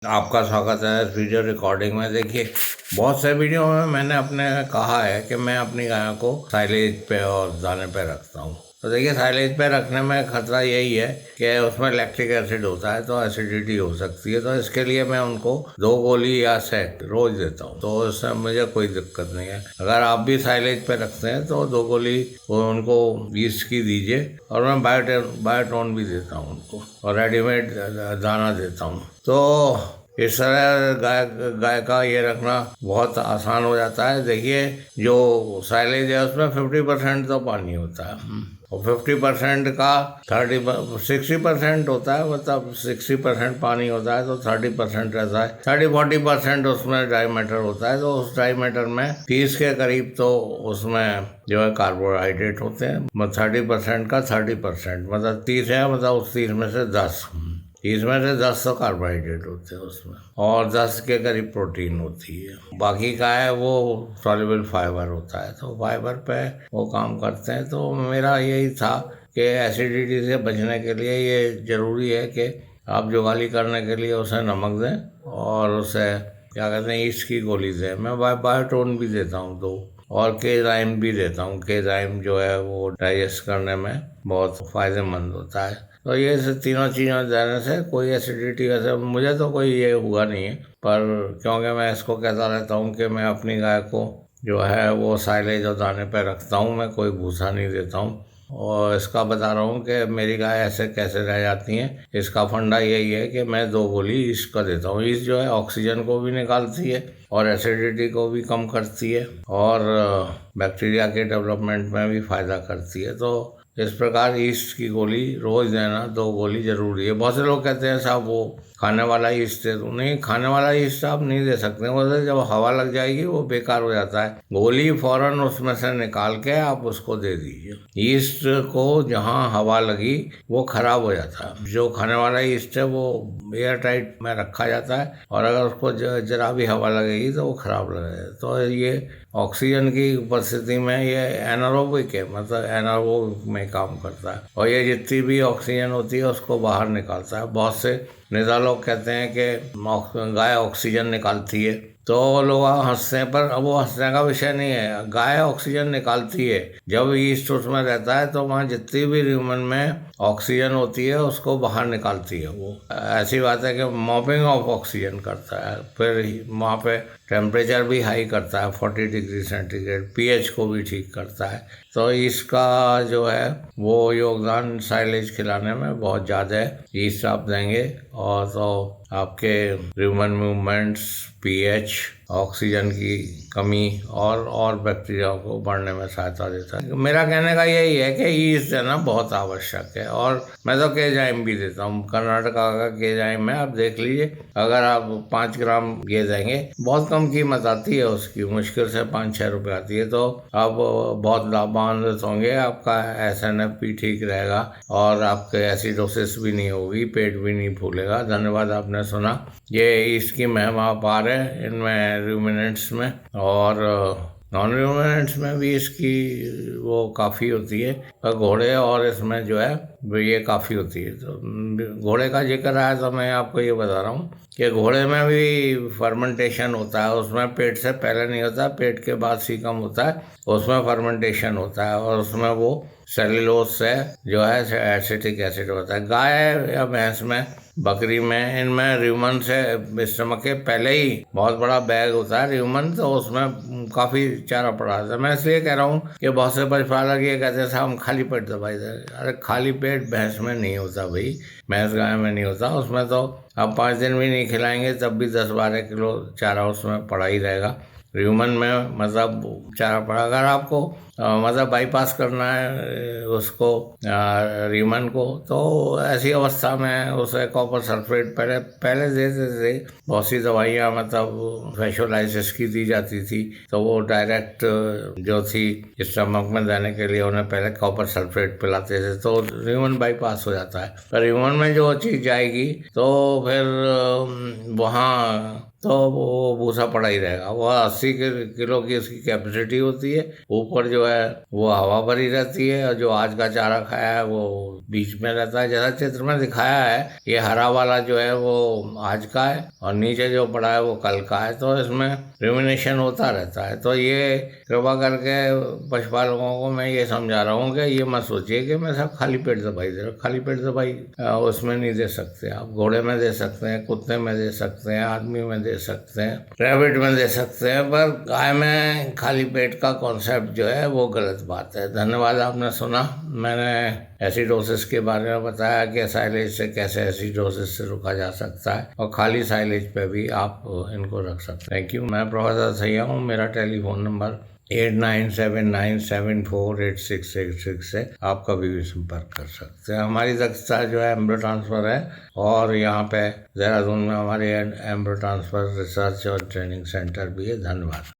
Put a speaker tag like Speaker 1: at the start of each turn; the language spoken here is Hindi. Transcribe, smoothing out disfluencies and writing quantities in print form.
Speaker 1: आपका स्वागत है इस वीडियो रिकॉर्डिंग में। देखिए, बहुत से वीडियो में मैंने अपने कहा है कि मैं अपनी गायों को साइलेज पे और दाने पे रखता हूँ। तो देखिए, साइलेज पे रखने में खतरा यही है कि उसमें लैक्टिक एसिड होता है, तो एसिडिटी हो सकती है। तो इसके लिए मैं उनको 2 गोली या सेट रोज देता हूँ, तो उससे मुझे कोई दिक्कत नहीं है। अगर आप भी साइलेज पे रखते हैं तो 2 गोली उनको 20 की दीजिए, और मैं बायोटोन भी देता हूँ उनको, और रेडीमेड दाना देता हूँ। तो इस तरह गाय का ये रखना बहुत आसान हो जाता है। देखिए, जो साइलेज है उसमें 50% तो पानी होता है, और 50% का 60% होता है, मतलब 60% पानी होता है, तो 30% रहता है। 30-40% उसमें ड्राई मैटर होता है। तो उस ड्राई मैटर में 30 के करीब तो उसमें जो है कार्बोहाइड्रेट होते हैं। 30% का 30%, मतलब 30 है, मतलब उस 30 में से 10, इसमें से 10 तो कार्बोहाइड्रेट होते हैं उसमें, और 10 के करीब प्रोटीन होती है। बाकी का है वो सॉल्युबल फाइबर होता है, तो फाइबर पे वो काम करते हैं। तो मेरा यही था कि एसिडिटी से बचने के लिए ये ज़रूरी है कि आप जुगाली करने के लिए उसे नमक दें, और उसे क्या कहते हैं, ईस्ट की गोली दें। मैं बायोटोन भी देता हूँ, तो और केजाइम भी देता हूँ। केजाइम जो है वो डाइजेस्ट करने में बहुत फ़ायदेमंद होता है। तो ये तीनों चीज़ें देने से कोई एसिडिटी वैसे मुझे तो कोई ये हुआ नहीं है, पर क्योंकि मैं इसको कहता रहता हूँ कि मैं अपनी गाय को जो है वो साइलेज और दाने पे रखता हूँ, मैं कोई भूसा नहीं देता हूँ। और इसका बता रहा हूँ कि मेरी गाय ऐसे कैसे रह जाती हैं। इसका फंडा यही है कि मैं 2 गोली ईस्ट का देता हूँ। ईस्ट जो है ऑक्सीजन को भी निकालती है, और एसिडिटी को भी कम करती है, और बैक्टीरिया के डेवलपमेंट में भी फ़ायदा करती है। तो इस प्रकार ईस्ट की गोली रोज देना, 2 गोली जरूरी है। बहुत से लोग कहते हैं साहब वो खाने वाला ईस्ट दे दो। नहीं, खाने वाला ईस्ट आप नहीं दे सकते, वो जब हवा लग जाएगी वो बेकार हो जाता है। गोली फौरन उसमें से निकाल के आप उसको दे दीजिए। ईस्ट को जहाँ हवा लगी वो खराब हो जाता है। जो खाने वाला ईस्ट है वो एयर टाइट में रखा जाता है, और अगर उसको जरा भी हवा लगेगी तो वो खराब लगेगा। तो ये ऑक्सीजन की उपस्थिति में ये एनारोबिक है, मतलब एनारोबिक में काम करता है, और ये जितनी भी ऑक्सीजन होती है उसको बाहर निकालता है। बहुत से नेता लोग कहते हैं कि गाय ऑक्सीजन निकालती है, तो लोग हंसते हैं, पर वो हंसने का विषय नहीं है। गाय ऑक्सीजन निकालती है, जब ईस्ट उसमें रहता है तो वहाँ जितनी भी ह्यूमन में ऑक्सीजन होती है उसको बाहर निकालती है। वो ऐसी बात है कि मॉपिंग ऑफ ऑक्सीजन करता है। फिर वहाँ पे टेम्परेचर भी हाई करता है, 40 डिग्री सेंटीग्रेड, पीएच को भी ठीक करता है। तो इसका जो है वो योगदान साइलेज खिलाने में बहुत ज़्यादा है। ईस्ट आप देंगे और तो आपके ह्यूमन मूवमेंट्स, पीएच, ऑक्सीजन की कमी और बैक्टीरिया को बढ़ने में सहायता देता है। मेरा कहने का यही है कि ईस्ट देना बहुत आवश्यक है। और मैं तो केजाइम भी देता हूँ। कर्नाटका का केजाइम है, आप देख लीजिए। अगर आप 5 ग्राम ये देंगे, बहुत कम कीमत आती है उसकी, मुश्किल से 5-6 रुपये आती है, तो आप बहुत लाभान्वित होंगे। आपका SNF भी ठीक रहेगा, और आपके एसिडोसिस भी नहीं होगी, पेट भी नहीं फूलेगा। धन्यवाद, आपने सुना। ये इसकी महिमा अपार है इनमें रूमिनेंट्स में, और नॉन रूमिनेंट्स में भी इसकी वो काफ़ी होती है, पर घोड़े और इसमें जो है वो ये काफ़ी होती है। तो घोड़े का जिक्र आया तो मैं आपको ये बता रहा हूँ कि घोड़े में भी फर्मेंटेशन होता है। उसमें पेट से पहले नहीं होता, पेट के बाद सीकम होता है, उसमें फर्मेंटेशन होता है, और उसमें वो सेल्यूलोज से जो है एसिटिक एसिड होता है। गाय या भैंस में, बकरी में, इनमें र्यूमन से स्टमक के पहले ही बहुत बड़ा बैग होता है र्यूमन, तो उसमें काफ़ी चारा पड़ा रहता है। मैं इसलिए कह रहा हूँ कि बहुत से पशुपालक ये कहते हैं साहब हम खाली पेट दवाई दें। अरे खाली पेट भैंस में नहीं होता भाई, भैंस गाय में नहीं होता। उसमें तो आप 5 दिन भी नहीं खिलाएंगे तब भी 10-12 किलो चारा उसमें पड़ा ही रहेगा। ह्यूमन में मतलब चारा पड़ा। अगर आपको मतलब बाईपास करना है उसको, ह्यूमन को, तो ऐसी अवस्था में उसे कॉपर सल्फेट पहले देते थे। बहुत सी दवाइयाँ मतलब वेशोलाइसिस की दी जाती थी, तो वो डायरेक्ट जो थी स्टमक में देने के लिए उन्हें पहले कॉपर सल्फेट पिलाते थे, तो ह्यूमन बाईपास हो जाता है। पर ह्यूमन में जो चीज़ जाएगी तो फिर वहाँ तो वो भूसा पड़ा ही रहेगा। वो 80 किलो की उसकी कैपेसिटी होती है, ऊपर जो है वो हवा भरी रहती है, और जो आज का चारा खाया है वो बीच में रहता है। जैसा चित्र में दिखाया है, ये हरा वाला जो है वो आज का है और नीचे जो पड़ा है वो कल का है, तो इसमें रिमिनेशन होता रहता है। तो ये कृपा करके पशुपालकों को मैं ये समझा रहा हूँ कि ये मत सोचिए कि मैं सब खाली पेट दवाई दे रहा हूँ। खाली पेट दवाई उसमें नहीं दे सकते आप। घोड़े में दे सकते हैं, कुत्ते में दे सकते हैं, आदमी में दे सकते हैं, रैबिट में दे सकते हैं, पर गाय में खाली पेट का कॉन्सेप्ट जो है वो गलत बात है। धन्यवाद, आपने सुना। मैंने एसिडोसिस के बारे में बताया कि साइलेज से कैसे एसिडोसिस से रुका जा सकता है, और खाली साइलेज पे भी आप इनको रख सकते हैं। Thank you. मैं प्रोफेसर सैया हूँ। मेरा टेलीफोन नंबर 8979748686 है। आप कभी भी संपर्क कर सकते हैं। हमारी दक्षता जो है एम्ब्रो ट्रांसफ़र है, और यहाँ पे देहरादून में हमारे एम्ब्रो ट्रांसफ़र रिसर्च और ट्रेनिंग सेंटर भी है। धन्यवाद।